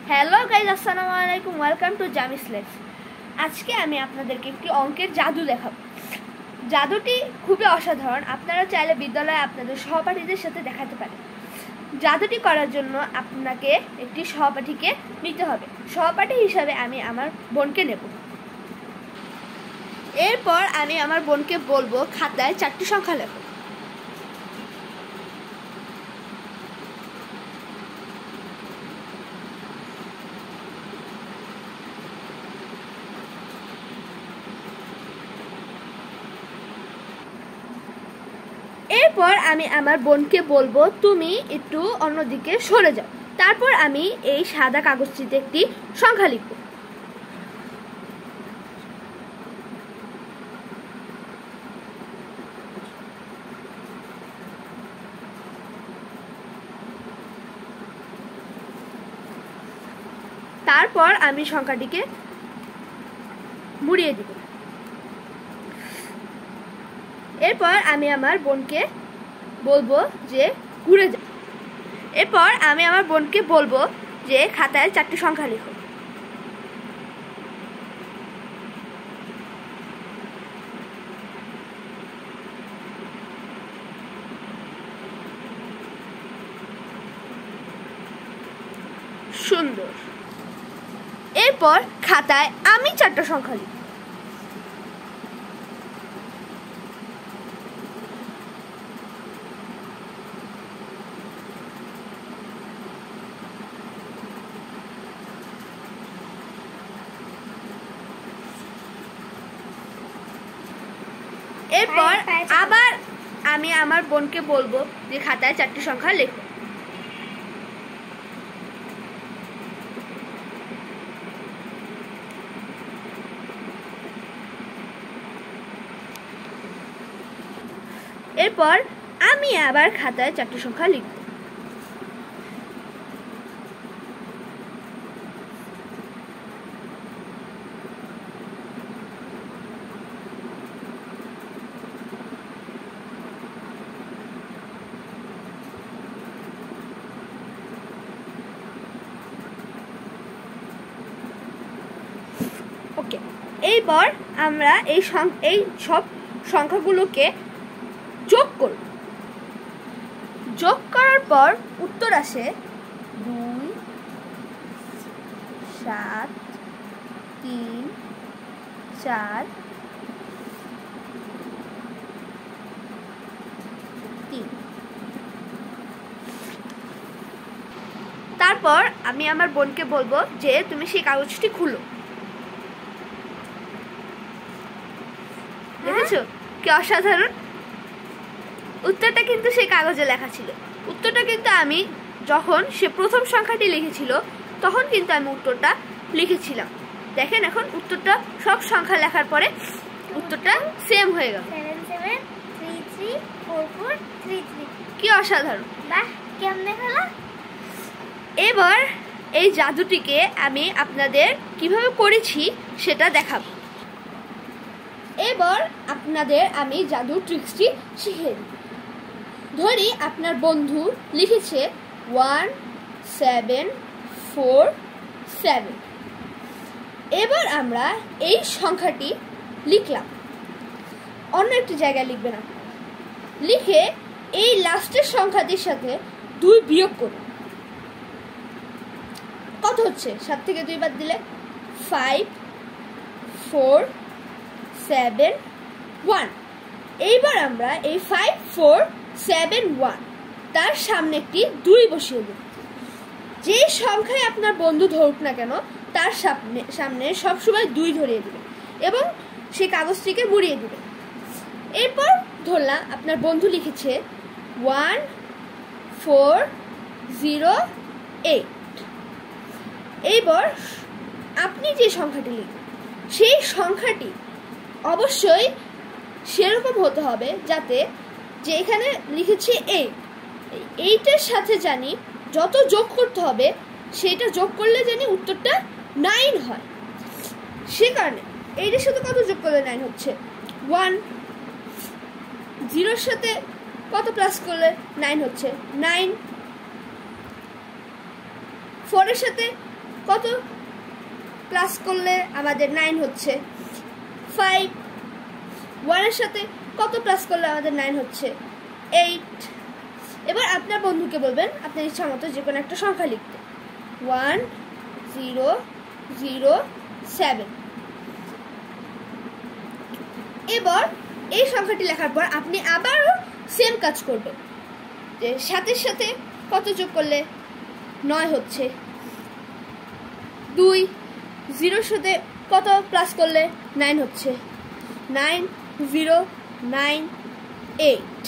Hello guys, আসসালামু আলাইকুম। Welcome to জামিস লেটস। আজকে আমি আপনাদেরকে একটি অঙ্কের জাদু দেখাবো। জাদুটি খুবই অসাধারণ। আপনারা চাইলে বিদ্যালয়ে আপনাদের সহপাঠীদের সাথে দেখাতে পারেন। জাদুটি করার জন্য আপনাকে একটি সহপাঠীকে নিতে হবে। সহপাঠী হিসাবে আমি আমার বোনকে নেব। এরপর আমি আমার বোনকে বলবো খাতায় 4টি সংখ্যা লেখো। এরপর আমি আমার বোনকে বলবো তুমি একটু অন্যদিকে সরে যাও। তারপর আমি এই সাদা কাগজটিতে একটি সংখ্যা লিখব। তারপর আমি সংখ্যাটিকে মুড়িয়ে দিব। এরপর আমি আমার বোনকে বলবো যে ঘুরে যাও। এরপর আমি আমার বোনকে বলবো যে খাতায় 4টি সংখ্যা লিখো। সুন্দর। এরপর খাতায় আমি 4টা সংখ্যা লিখব। এরপর আবার আমি আমার বোনকে বলবো যে খাতায় 4টি সংখ্যা লেখো। এরপর আমি আবার খাতায় 4টি সংখ্যা লিখব। ওকে, এইবার আমরা এই সব সংখ্যাগুলোকে যোগ করব। যোগ করার পর উত্তর আসে 2, 7, 3, 4, 3। তারপর আমি আমার বোনকে বলবো যে তুমি সেই কাগজটি খুলো। দেখেছো কি অসাধারণ! উত্তরটা কিন্তু সেই কাগজে লেখা ছিল। উত্তরটা কিন্তু আমি যখন সে প্রথম সংখ্যাটি লিখেছিল তখন কিন্তু আমি উত্তরটা লিখেছিলাম। দেখেন এখন উত্তরটা সব সংখ্যা লেখার পরে উত্তরটা সেম হয়ে গেল। 7733443 কি অসাধারণ! বাহ, কেমনে হলো? এবার এই জাদুটিকে আমি আপনাদের কিভাবে করেছি সেটা দেখাবো। এবার আপনাদের আমি জাদু ট্রিক্সটি শিখিয়ে দিই। ধরি আপনার বন্ধু লিখেছে 1747। এবার আমরা এই সংখ্যাটি লিখলাম। অন্য একটি জায়গায় লিখবেন না, লিখে এই লাস্টের সংখ্যাটির সাথে 2 বিয়োগ করুন। কত হচ্ছে? 7 থেকে 2 বাদ দিলে 5, 4, 7, 1। এইবার আমরা এই 5, 4, 7, 1 তার সামনে একটি 2 বসিয়ে দেব। যে সংখ্যায় আপনার বন্ধু ধরুক না কেন তার সামনে সবসময় 2 ধরিয়ে দেবেন এবং সেই কাগজটিকে মুড়িয়ে দেবেন। এরপর ধরলাম আপনার বন্ধু লিখেছে 1408। এইবার আপনি যে সংখ্যাটি লিখবেন সেই সংখ্যাটি অবশ্যই সেরকম হতে হবে যাতে যে এখানে লিখেছি 8-এর সাথে জানি যত যোগ করতে হবে সেটা যোগ করলে জানি উত্তরটা 9 হয়। সে কারণে 8-এর সাথে কত যোগ করলে 9 হচ্ছে? 1। 0-এর সাথে কত প্লাস করলে 9 হচ্ছে? 9। 4-এর সাথে কত প্লাস করলে আমাদের 9 হচ্ছে? 5। 1 এর সাথে কত প্লাস করলে আমাদের 9 হচ্ছে? 8। এবার আপনার বন্ধুকে বলবেন আপনার ইচ্ছা মতো যে কোনো একটা সংখ্যা লিখতে। 1 0 0 7। এবার এই সংখ্যাটি লেখার পর আপনি আবারও সেম কাজ করবেন, যে 7 এর সাথে কত যোগ করলে 9 হচ্ছে? 2। 0 এর সাথে কত প্লাস করলে 9 হচ্ছে? 9 0 9 8।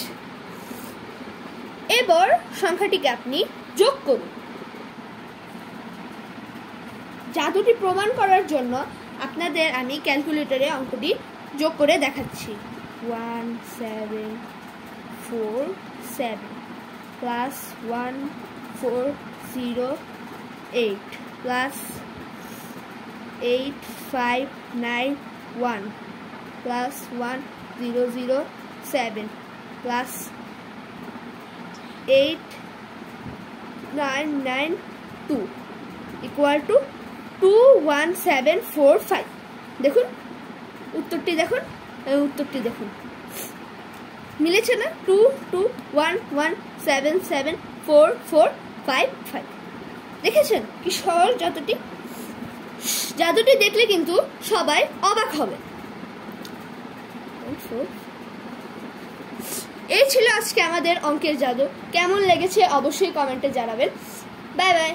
এবার সংখ্যাটিকে আপনি যোগ করুন। জাদুটি প্রমাণ করার জন্য আপনাদের আমি ক্যালকুলেটরে অঙ্কটি যোগ করে দেখাচ্ছি। 1 7 4 7 plus 1 4 0 8 plus 8 5 9 1 plus 1 0 0 7 plus 8 9 9 2 equal to 2 1 7 4 5। দেখুন উত্তরটি, দেখুন উত্তরটি দেখুন, মিলেছে না? 2 2 1 1 7 7 4 4 5 5। দেখেছেন কি সহজ জাদুটি? জাদুটি দেখলে কিন্তু সবাই অবাক হবে। এই ছিল আজকে আমাদের অঙ্কের জাদু। কেমন লেগেছে অবশ্যই কমেন্টে জানাবেন। Bye bye.